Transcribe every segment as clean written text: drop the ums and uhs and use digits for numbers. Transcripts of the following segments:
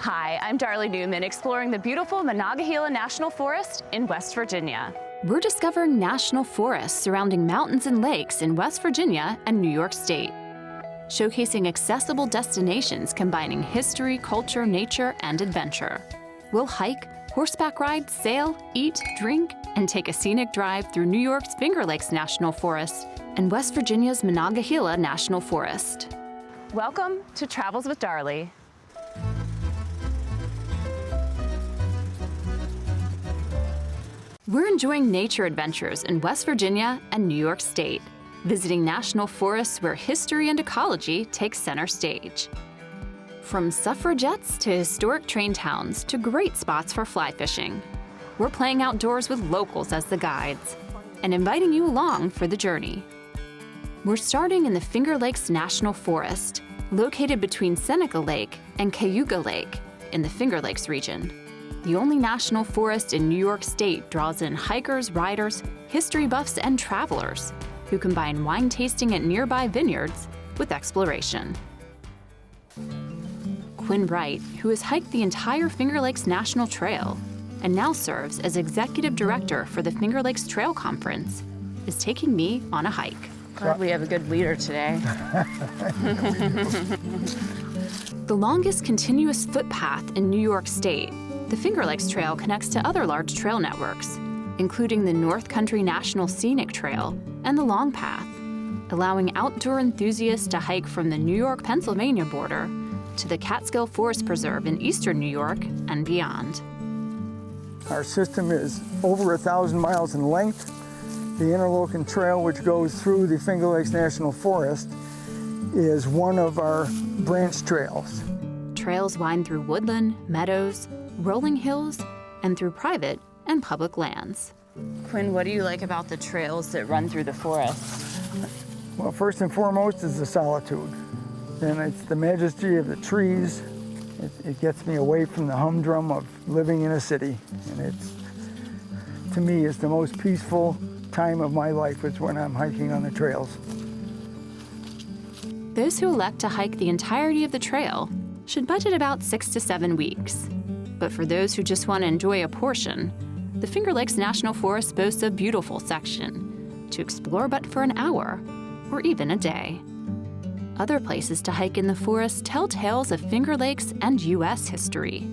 Hi, I'm Darley Newman, exploring the beautiful Monongahela National Forest in West Virginia. We're discovering national forests surrounding mountains and lakes in West Virginia and New York State, showcasing accessible destinations combining history, culture, nature, and adventure. We'll hike, horseback ride, sail, eat, drink, and take a scenic drive through New York's Finger Lakes National Forest and West Virginia's Monongahela National Forest. Welcome to Travels with Darley. We're enjoying nature adventures in West Virginia and New York State, visiting national forests where history and ecology take center stage. From suffragettes to historic train towns to great spots for fly fishing, we're playing outdoors with locals as the guides and inviting you along for the journey. We're starting in the Finger Lakes National Forest, located between Seneca Lake and Cayuga Lake in the Finger Lakes region. The only national forest in New York State draws in hikers, riders, history buffs, and travelers who combine wine tasting at nearby vineyards with exploration. Quinn Wright, who has hiked the entire Finger Lakes National Trail and now serves as executive director for the Finger Lakes Trail Conference, is taking me on a hike. Glad we have a good leader today. The longest continuous footpath in New York State, the Finger Lakes Trail connects to other large trail networks, including the North Country National Scenic Trail and the Long Path, allowing outdoor enthusiasts to hike from the New York-Pennsylvania border to the Catskill Forest Preserve in eastern New York and beyond. Our system is over 1,000 miles in length. The Interlochen Trail, which goes through the Finger Lakes National Forest, is one of our branch trails. Trails wind through woodland, meadows, rolling hills, and through private and public lands. Quinn, what do you like about the trails that run through the forest? Well, first and foremost is the solitude. And it's the majesty of the trees. It gets me away from the humdrum of living in a city. And it's, to me, it's the most peaceful time of my life is when I'm hiking on the trails. Those who elect to hike the entirety of the trail should budget about 6 to 7 weeks. But for those who just want to enjoy a portion, the Finger Lakes National Forest boasts a beautiful section to explore but for an hour or even a day. Other places to hike in the forest tell tales of Finger Lakes and U.S. history.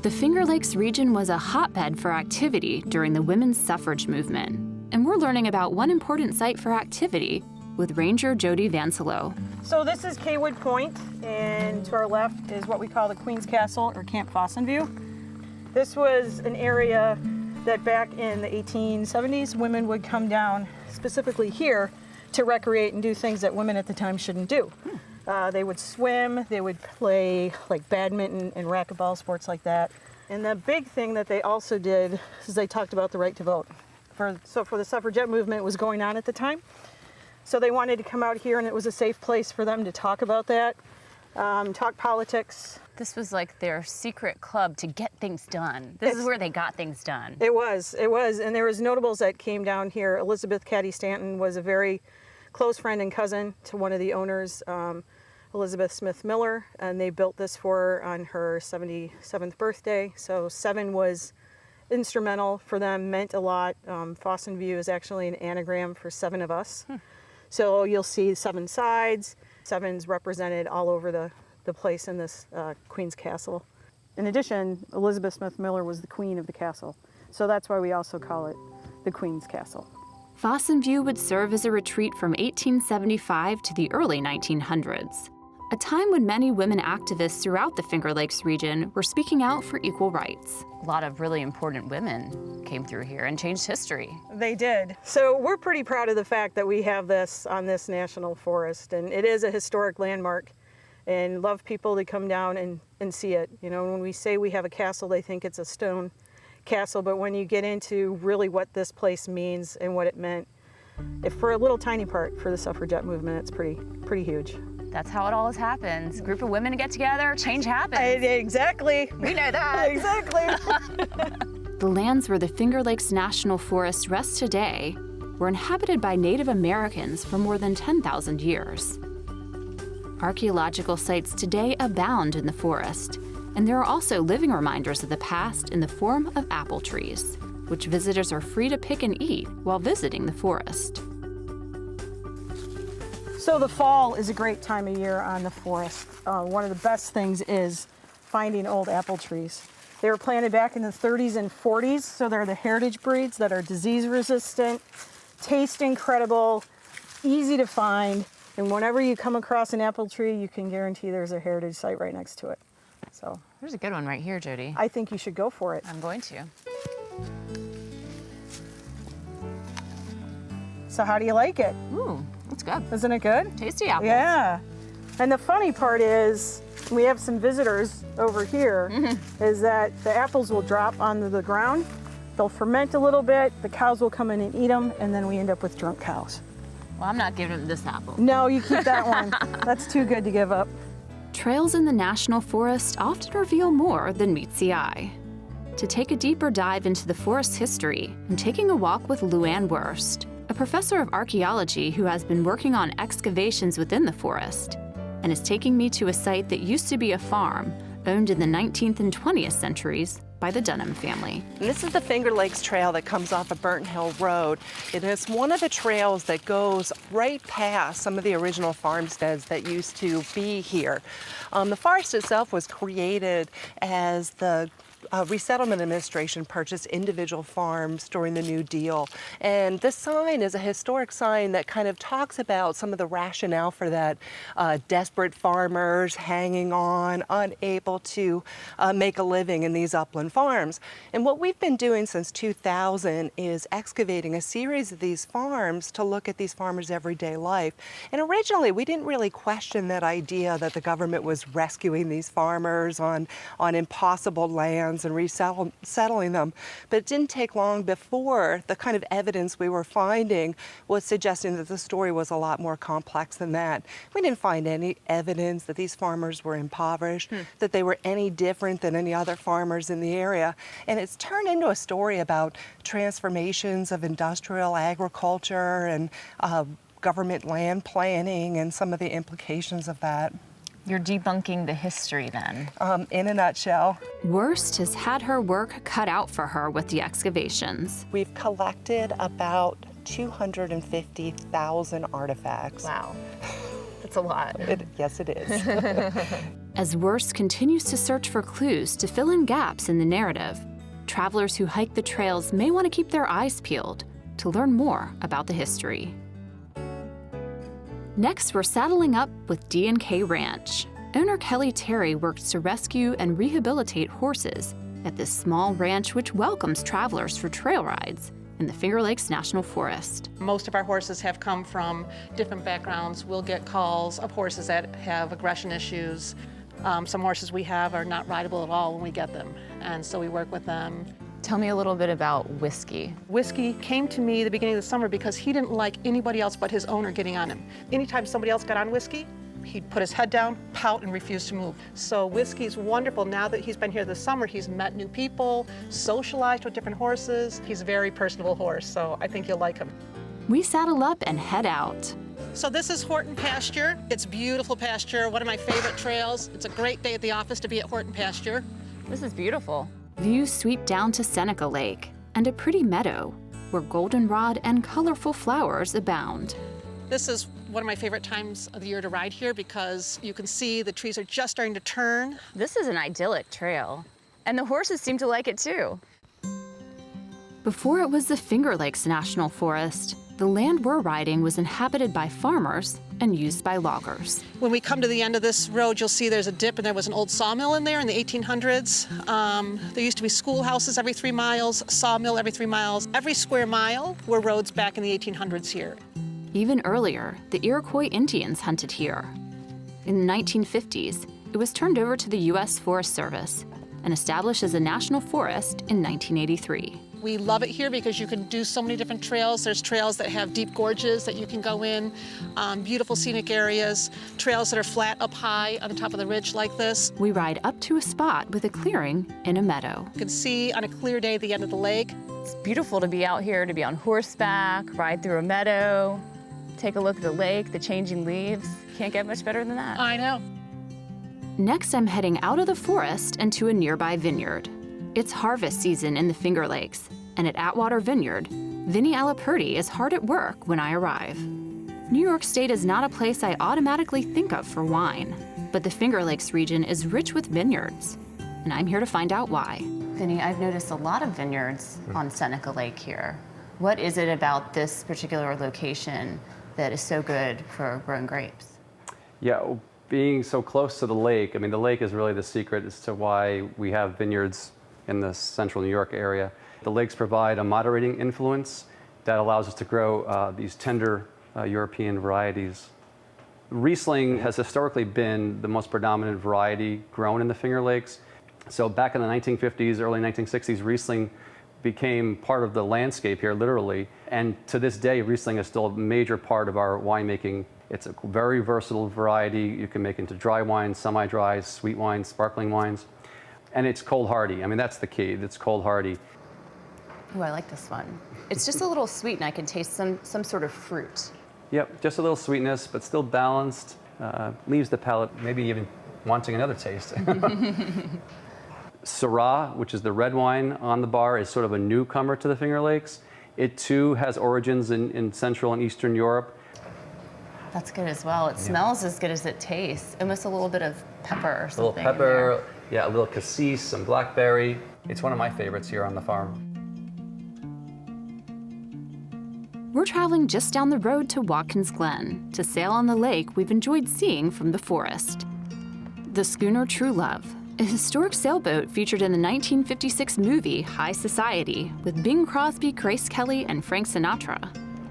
The Finger Lakes region was a hotbed for activity during the women's suffrage movement, and we're learning about one important site for activity with Ranger Jody Vanselo. So this is Caywood Point, and to our left is what we call the Queen's Castle, or Camp Fossenvue. This was an area that back in the 1870s, women would come down specifically here to recreate and do things that women at the time shouldn't do. They would swim, they would play like badminton and racquetball, sports like that. And the big thing that they also did is they talked about the right to vote. So for the suffragette movement was going on at the time. So they wanted to come out here, and it was a safe place for them to talk about that, talk politics. This was like their secret club to get things done. This is where they got things done. It was, and there was notables that came down here. Elizabeth Cady Stanton was a very close friend and cousin to one of the owners, Elizabeth Smith Miller, and they built this for her on her 77th birthday. So 7 was instrumental for them, meant a lot. Fossenvue is actually an anagram for 7 of us. So you'll see 7 sides. 7's represented all over the place in this Queen's Castle. In addition, Elizabeth Smith Miller was the queen of the castle. So that's why we also call it the Queen's Castle. Fossenvue would serve as a retreat from 1875 to the early 1900s, a time when many women activists throughout the Finger Lakes region were speaking out for equal rights. A lot of really important women came through here and changed history. They did. So we're pretty proud of the fact that we have this on this national forest, and it is a historic landmark, and love people to come down and see it. You know, when we say we have a castle, they think it's a stone castle, but when you get into really what this place means and what it meant, if for a little tiny part for the suffragette movement, it's pretty huge. That's how it always happens. A group of women get together, change happens. Exactly. We know that. Exactly. The lands where the Finger Lakes National Forest rests today were inhabited by Native Americans for more than 10,000 years. Archaeological sites today abound in the forest, And there are also living reminders of the past in the form of apple trees, which visitors are free to pick and eat while visiting the forest. So the fall is a great time of year on the forest. One of the best things is finding old apple trees. They were planted back in the 30s and 40s, so they're the heritage breeds that are disease resistant, taste incredible, easy to find, and whenever you come across an apple tree, you can guarantee there's a heritage site right next to it. So There's a good one right here, Jody. I think you should go for it. I'm going to. So how do you like it? Ooh, that's good. Isn't it good? Tasty apples. Yeah. And the funny part is, we have some visitors over here, is that the apples will drop onto the ground, they'll ferment a little bit, the cows will come in and eat them, and then we end up with drunk cows. Well, I'm not giving them this apple. No, you keep that one. That's too good to give up. Trails in the National Forest often reveal more than meets the eye. To take a deeper dive into the forest's history, I'm taking a walk with LouAnn Wurst, a professor of archaeology who has been working on excavations within the forest, and is taking me to a site that used to be a farm owned in the 19th and 20th centuries by the Dunham family. And this is the Finger Lakes Trail that comes off of Burnt Hill Road. It is one of the trails that goes right past some of the original farmsteads that used to be here. The forest itself was created as the Resettlement Administration purchased individual farms during the New Deal. And this sign is a historic sign that kind of talks about some of the rationale for that. Desperate farmers hanging on, unable to make a living in these upland farms. And what we've been doing since 2000 is excavating a series of these farms to look at these farmers' everyday life. And originally, we didn't really question that idea that the government was rescuing these farmers on impossible lands and resettling them. But it didn't take long before the kind of evidence we were finding was suggesting that the story was a lot more complex than that. We didn't find any evidence that these farmers were impoverished, that they were any different than any other farmers in the area. And it's turned into a story about transformations of industrial agriculture and government land planning and some of the implications of that. You're debunking the history then. In a nutshell. Wurst has had her work cut out for her with the excavations. We've collected about 250,000 artifacts. Wow, that's a lot. Yes, it is. As Wurst continues to search for clues to fill in gaps in the narrative, travelers who hike the trails may want to keep their eyes peeled to learn more about the history. Next, we're saddling up with D&K Ranch. Owner Kelly Terry works to rescue and rehabilitate horses at this small ranch which welcomes travelers for trail rides in the Finger Lakes National Forest. Most of our horses have come from different backgrounds. We'll get calls of horses that have aggression issues. Some horses we have are not rideable at all when we get them, and so we work with them. Tell me a little bit about Whiskey. Whiskey came to me the beginning of the summer because he didn't like anybody else but his owner getting on him. Anytime somebody else got on Whiskey, he'd put his head down, pout, and refuse to move. So Whiskey's wonderful. Now that he's been here this summer, he's met new people, socialized with different horses. He's a very personable horse, so I think you'll like him. We saddle up and head out. So this is Horton Pasture. It's beautiful pasture, one of my favorite trails. It's a great day at the office to be at Horton Pasture. This is beautiful. Views sweep down to Seneca Lake and a pretty meadow where goldenrod and colorful flowers abound. This is one of my favorite times of the year to ride here because you can see the trees are just starting to turn. This is an idyllic trail, and the horses seem to like it too. Before it was the Finger Lakes National Forest, the land we're riding was inhabited by farmers and used by loggers. When we come to the end of this road, you'll see there's a dip, and there was an old sawmill in there in the 1800s. There used to be schoolhouses every 3 miles, sawmill every 3 miles. Every square mile were roads back in the 1800s here. Even earlier, the Iroquois Indians hunted here. In the 1950s, it was turned over to the U.S. Forest Service and established as a national forest in 1983. We love it here because you can do so many different trails. There's trails that have deep gorges that you can go in, beautiful scenic areas, trails that are flat up high on the top of the ridge like this. We ride up to a spot with a clearing in a meadow. You can see on a clear day the end of the lake. It's beautiful to be out here, to be on horseback, ride through a meadow, take a look at the lake, the changing leaves. Can't get much better than that. I know. Next, I'm heading out of the forest and to a nearby vineyard. It's harvest season in the Finger Lakes, and at Atwater Vineyard, Vinny Aliperti is hard at work when I arrive. New York State is not a place I automatically think of for wine, but the Finger Lakes region is rich with vineyards, and I'm here to find out why. Vinny, I've noticed a lot of vineyards on Seneca Lake here. What is it about this particular location that is so good for growing grapes? Yeah, being so close to the lake, I mean, the lake is really the secret as to why we have vineyards in the central New York area. The lakes provide a moderating influence that allows us to grow these tender European varieties. Riesling has historically been the most predominant variety grown in the Finger Lakes. So back in the 1950s, early 1960s, Riesling became part of the landscape here, literally. And to this day, Riesling is still a major part of our winemaking. It's a very versatile variety. You can make into dry wines, semi-dries, sweet wines, sparkling wines. And it's cold hardy. I mean, that's the key. It's cold hardy. Oh, I like this one. It's just a little sweet, and I can taste some sort of fruit. Yep, just a little sweetness, but still balanced. Leaves the palate maybe even wanting another taste. Syrah, which is the red wine on the bar, is sort of a newcomer to the Finger Lakes. It too has origins in Central and Eastern Europe. That's good as well. It smells as good as it tastes. Almost a little bit of pepper or something. A little pepper, yeah, a little cassis, some blackberry. It's one of my favorites here on the farm. We're traveling just down the road to Watkins Glen to sail on the lake we've enjoyed seeing from the forest. The Schooner True Love, a historic sailboat featured in the 1956 movie High Society with Bing Crosby, Grace Kelly, and Frank Sinatra,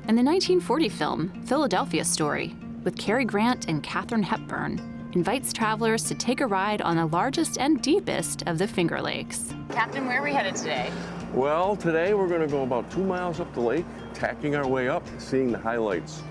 and the 1940 film Philadelphia Story with Cary Grant and Katharine Hepburn, invites travelers to take a ride on the largest and deepest of the Finger Lakes. Captain, where are we headed today? Well, today we're going to go about 2 miles up the lake, tacking our way up, seeing the highlights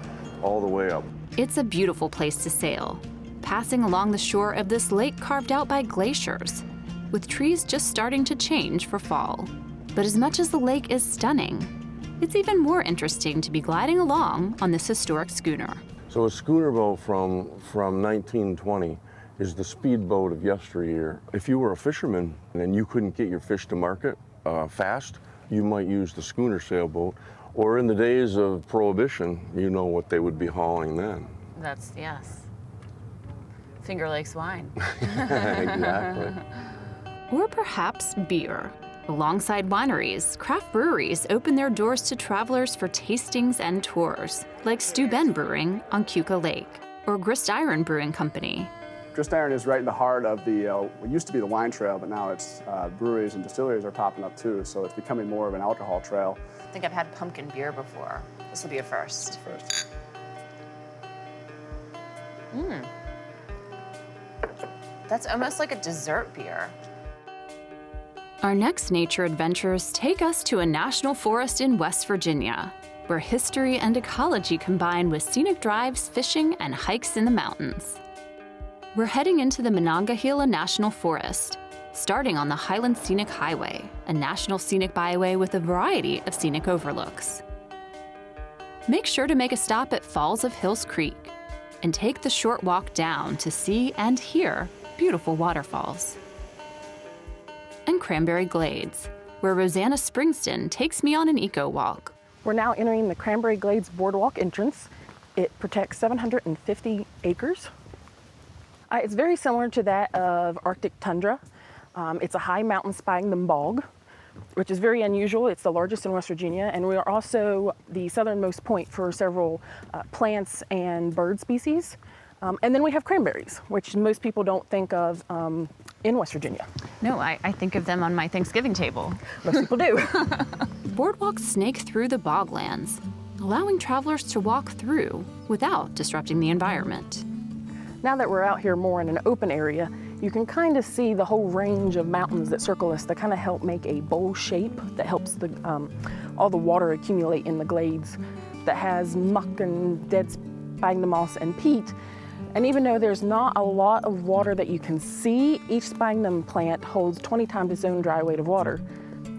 all the way up. It's a beautiful place to sail, passing along the shore of this lake carved out by glaciers, with trees just starting to change for fall. But as much as the lake is stunning, it's even more interesting to be gliding along on this historic schooner. So a schooner boat from 1920 is the speedboat of yesteryear. If you were a fisherman and you couldn't get your fish to market fast, you might use the schooner sailboat. Or in the days of Prohibition, you know what they would be hauling then. That's, yes. Finger Lakes wine. Exactly. Or perhaps beer. Alongside wineries, craft breweries open their doors to travelers for tastings and tours, like Stu Ben Brewing on Cayuga Lake, or Grist Iron Brewing Company. Grist Iron is right in the heart of the, what used to be the wine trail, but now it's breweries and distilleries are popping up too, so it's becoming more of an alcohol trail. I think I've had pumpkin beer before. This will be a first. That's almost like a dessert beer. Our next nature adventures take us to a national forest in West Virginia, where history and ecology combine with scenic drives, fishing, and hikes in the mountains. We're heading into the Monongahela National Forest, starting on the Highland Scenic Highway, a national scenic byway with a variety of scenic overlooks. Make sure to make a stop at Falls of Hills Creek and take the short walk down to see and hear beautiful waterfalls. And Cranberry Glades, where Rosanna Springston takes me on an eco walk. We're now entering the Cranberry Glades boardwalk entrance. It protects 750 acres. It's very similar to that of Arctic tundra. It's a high mountain sphagnum bog, which is very unusual. It's the largest in West Virginia, and we are also the southernmost point for several plants and bird species. And then we have cranberries, which most people don't think of in West Virginia. No, I think of them on my Thanksgiving table. Most people do. Boardwalks snake through the boglands, allowing travelers to walk through without disrupting the environment. Now that we're out here more in an open area, you can kind of see the whole range of mountains that circle us that kind of help make a bowl shape that helps all the water accumulate in the glades that has muck and dead sphagnum moss and peat. And even though there's not a lot of water that you can see, each sphagnum plant holds 20 times its own dry weight of water.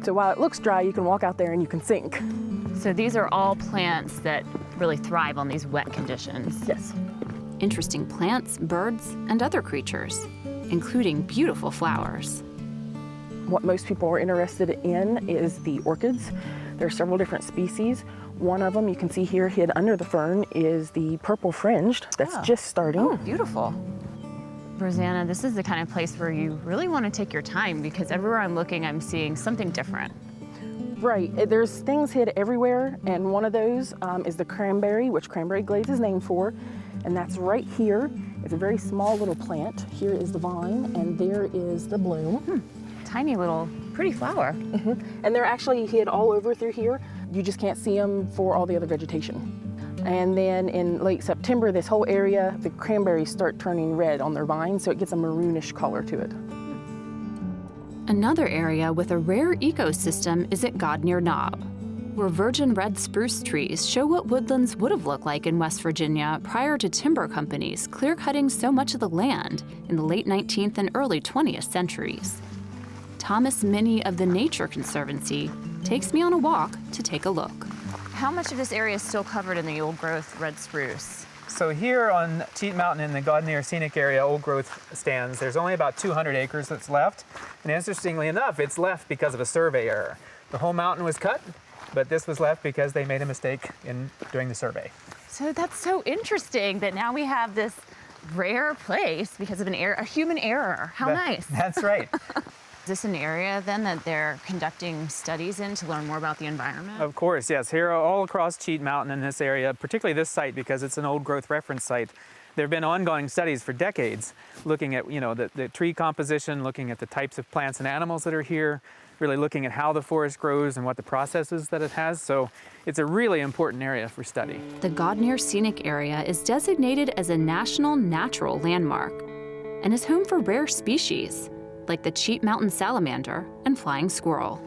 So while it looks dry, you can walk out there and you can sink. So these are all plants that really thrive on these wet conditions. Yes. Interesting plants, birds, and other creatures. including beautiful flowers. What most people are interested in is the orchids. There are several different species. One of them you can see here hid under the fern is the purple fringed that's just starting. Oh, beautiful. Rosanna, this is the kind of place where you really want to take your time because everywhere I'm looking, I'm seeing something different. Right, there's things hid everywhere, and one of those is the cranberry, which Cranberry Glades is named for, and that's right here. It's a very small little plant. Here is the vine, and there is the bloom. Tiny little pretty flower. And they're actually hid all over through here. You just can't see them for all the other vegetation. And then in late September, this whole area, the cranberries start turning red on their vines, so it gets a maroonish color to it. Another area with a rare ecosystem is at Schooner Knob, where virgin red spruce trees show what woodlands would have looked like in West Virginia prior to timber companies clear-cutting so much of the land in the late 19th and early 20th centuries. Thomas Minnie of the Nature Conservancy takes me on a walk to take a look. How much of this area is still covered in the old growth red spruce? So here on Cheat Mountain in the Schooner Scenic area, old growth stands, there's only about 200 acres that's left. And interestingly enough, it's left because of a survey error. The whole mountain was cut, but this was left because they made a mistake in doing the survey. So that's so interesting that now we have this rare place because of a human error. How nice. That's right. Is this an area then that they're conducting studies in to learn more about the environment? Of course, yes. Here all across Cheat Mountain in this area, particularly this site because it's an old growth reference site, there have been ongoing studies for decades looking at the tree composition, looking at the types of plants and animals that are here, really looking at how the forest grows and what the processes that it has. So it's a really important area for study. The Schooner Scenic Area is designated as a National Natural Landmark and is home for rare species like the Cheat Mountain salamander and flying squirrel.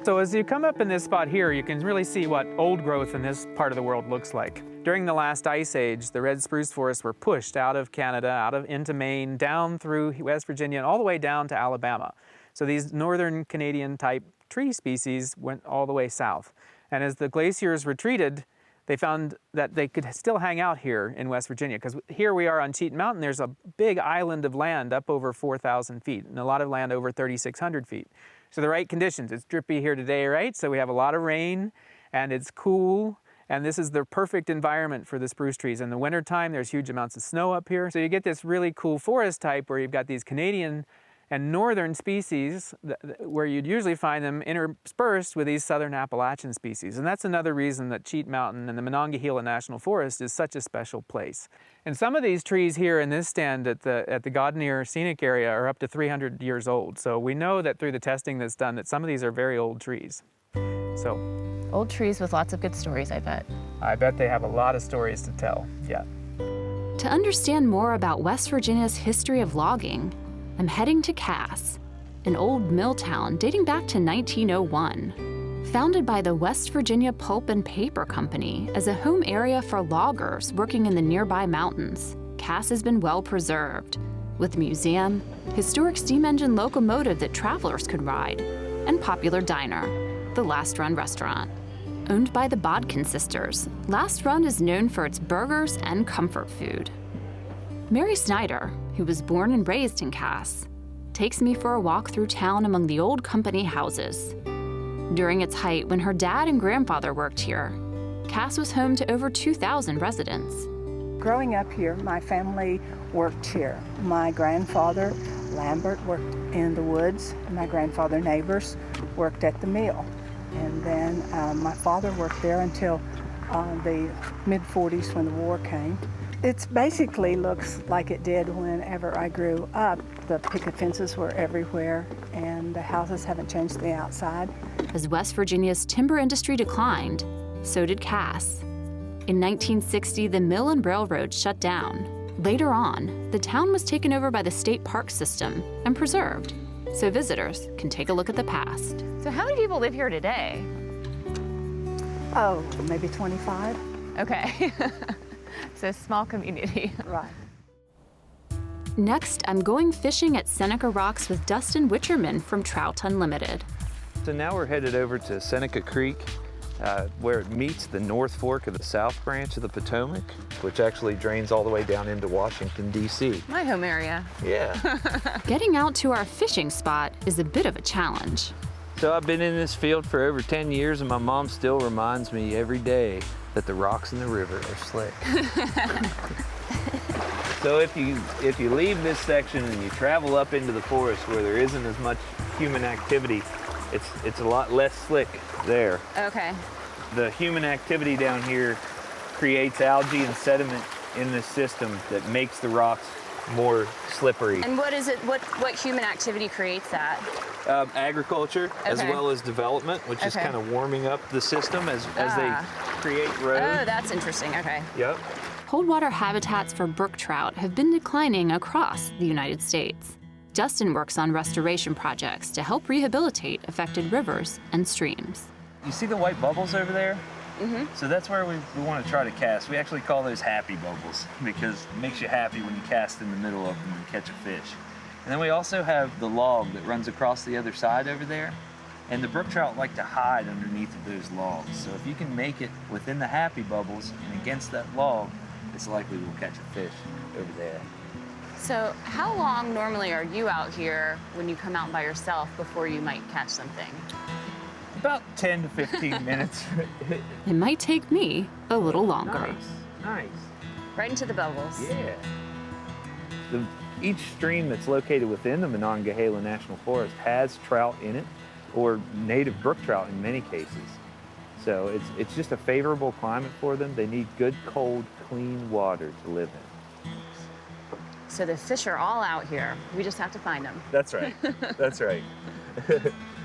So as you come up in this spot here, you can really see what old growth in this part of the world looks like. During the last ice age, the red spruce forests were pushed out of Canada, into Maine, down through West Virginia, and all the way down to Alabama. So these northern Canadian type tree species went all the way south. And as the glaciers retreated, they found that they could still hang out here in West Virginia, because here we are on Cheat Mountain, there's a big island of land up over 4,000 feet, and a lot of land over 3,600 feet. So the right conditions, it's drippy here today, right? So we have a lot of rain, and it's cool, and this is the perfect environment for the spruce trees. In the wintertime, there's huge amounts of snow up here. So you get this really cool forest type where you've got these Canadian and northern species where you'd usually find them interspersed with these southern Appalachian species. And that's another reason that Cheat Mountain and the Monongahela National Forest is such a special place. And some of these trees here in this stand at the Schooner Scenic Area are up to 300 years old. So we know that through the testing that's done that some of these are very old trees. So Old trees with lots of good stories, I bet. I bet they have a lot of stories to tell, yeah. To understand more about West Virginia's history of logging, I'm heading to Cass, an old mill town dating back to 1901. Founded by the West Virginia Pulp and Paper Company as a home area for loggers working in the nearby mountains, Cass has been well preserved, with a museum, historic steam engine locomotive that travelers could ride, and popular diner, the Last Run restaurant. Owned by the Bodkin sisters, Last Run is known for its burgers and comfort food. Mary Snyder, who was born and raised in Cass, takes me for a walk through town among the old company houses. During its height, when her dad and grandfather worked here, Cass was home to over 2,000 residents. Growing up here, my family worked here. My grandfather, Lambert, worked in the woods. My grandfather, Neighbors, worked at the mill. And then my father worked there until the mid-40s when the war came. It basically looks like it did whenever I grew up. The picket fences were everywhere, and the houses haven't changed the outside. As West Virginia's timber industry declined, so did Cass. In 1960, the mill and railroad shut down. Later on, the town was taken over by the state park system and preserved, so visitors can take a look at the past. So how many people live here today? Oh, maybe 25. Okay. So small community. Right. Next, I'm going fishing at Seneca Rocks with Dustin Witcherman from Trout Unlimited. So now we're headed over to Seneca Creek. where it meets the North Fork of the South Branch of the Potomac, which actually drains all the way down into Washington, D.C. My home area. Yeah. Getting out to our fishing spot is a bit of a challenge. So I've been in this field for over 10 years, and my mom still reminds me every day that the rocks in the river are slick. So if you leave this section and you travel up into the forest where there isn't as much human activity, it's a lot less slick there. Okay. The human activity down here creates algae and sediment in this system that makes the rocks more slippery. And what is it? What human activity creates that? Agriculture, as Okay. well as development, which is Okay. kind of warming up the system as they create roads. Oh, that's interesting. Okay. Yep. Cold water habitats for brook trout have been declining across the United States. Dustin works on restoration projects to help rehabilitate affected rivers and streams. You see the white bubbles over there? Mm-hmm. So that's where we want to try to cast. We actually call those happy bubbles because it makes you happy when you cast in the middle of them and catch a fish. And then we also have the log that runs across the other side over there. And the brook trout like to hide underneath of those logs. So if you can make it within the happy bubbles and against that log, it's likely we'll catch a fish over there. So how long normally are you out here when you come out by yourself before you might catch something? About 10 to 15 minutes. It might take me a little longer. Nice. Right into the bubbles. Yeah. Each stream that's located within the Monongahela National Forest has trout in it, or native brook trout in many cases. So it's just a favorable climate for them. They need good, cold, clean water to live in. So the fish are all out here. We just have to find them. That's right. That's right.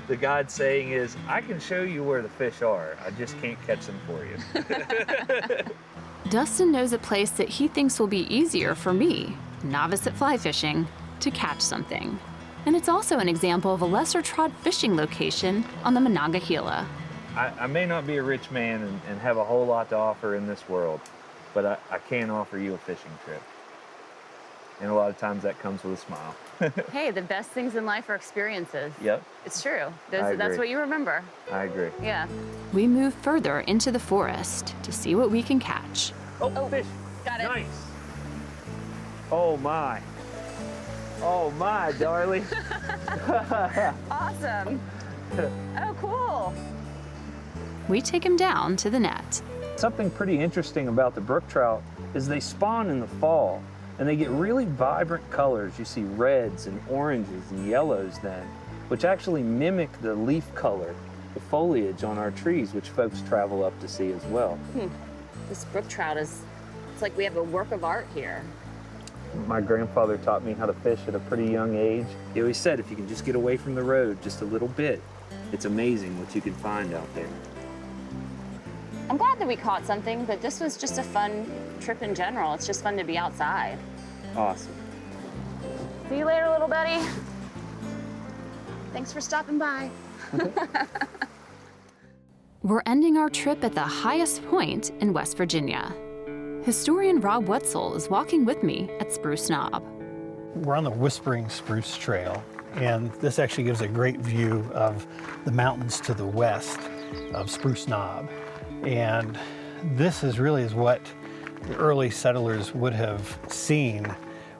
The guide saying is, I can show you where the fish are. I just can't catch them for you. Dustin knows a place that he thinks will be easier for me, novice at fly fishing, to catch something. And it's also an example of a lesser trod fishing location on the Monongahela. I may not be a rich man and have a whole lot to offer in this world, but I can offer you a fishing trip. And a lot of times that comes with a smile. Hey, the best things in life are experiences. Yep. It's true. I That's agree. what you remember. I agree. Yeah. We move further into the forest to see what we can catch. Oh, fish. Got it. Nice. Oh my. Oh my, Darley. Awesome. Oh, cool. We take him down to the net. Something pretty interesting about the brook trout is they spawn in the fall and they get really vibrant colors. You see reds and oranges and yellows then, which actually mimic the leaf color, the foliage on our trees, which folks travel up to see as well. This brook trout it's like we have a work of art here. My grandfather taught me how to fish at a pretty young age. He always said if you can just get away from the road just a little bit, it's amazing what you can find out there. I'm glad that we caught something, but this was just a fun trip in general. It's just fun to be outside. Awesome. See you later, little buddy. Thanks for stopping by. We're ending our trip at the highest point in West Virginia. Historian Rob Wetzel is walking with me at Spruce Knob. We're on the Whispering Spruce Trail, and this actually gives a great view of the mountains to the west of Spruce Knob. And this is what the early settlers would have seen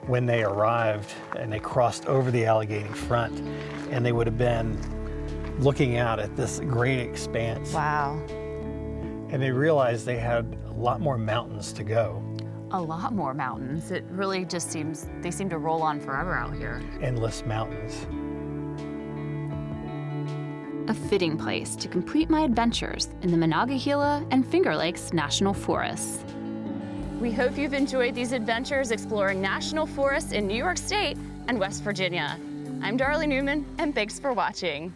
when they arrived and they crossed over the Allegheny front, and they would have been looking out at this great expanse. Wow. And they realized they had a lot more mountains to go. A lot more mountains. It really just they seem to roll on forever out here. Endless mountains. A fitting place to complete my adventures in the Monongahela and Finger Lakes National Forests. We hope you've enjoyed these adventures exploring national forests in New York State and West Virginia. I'm Darley Newman, and thanks for watching.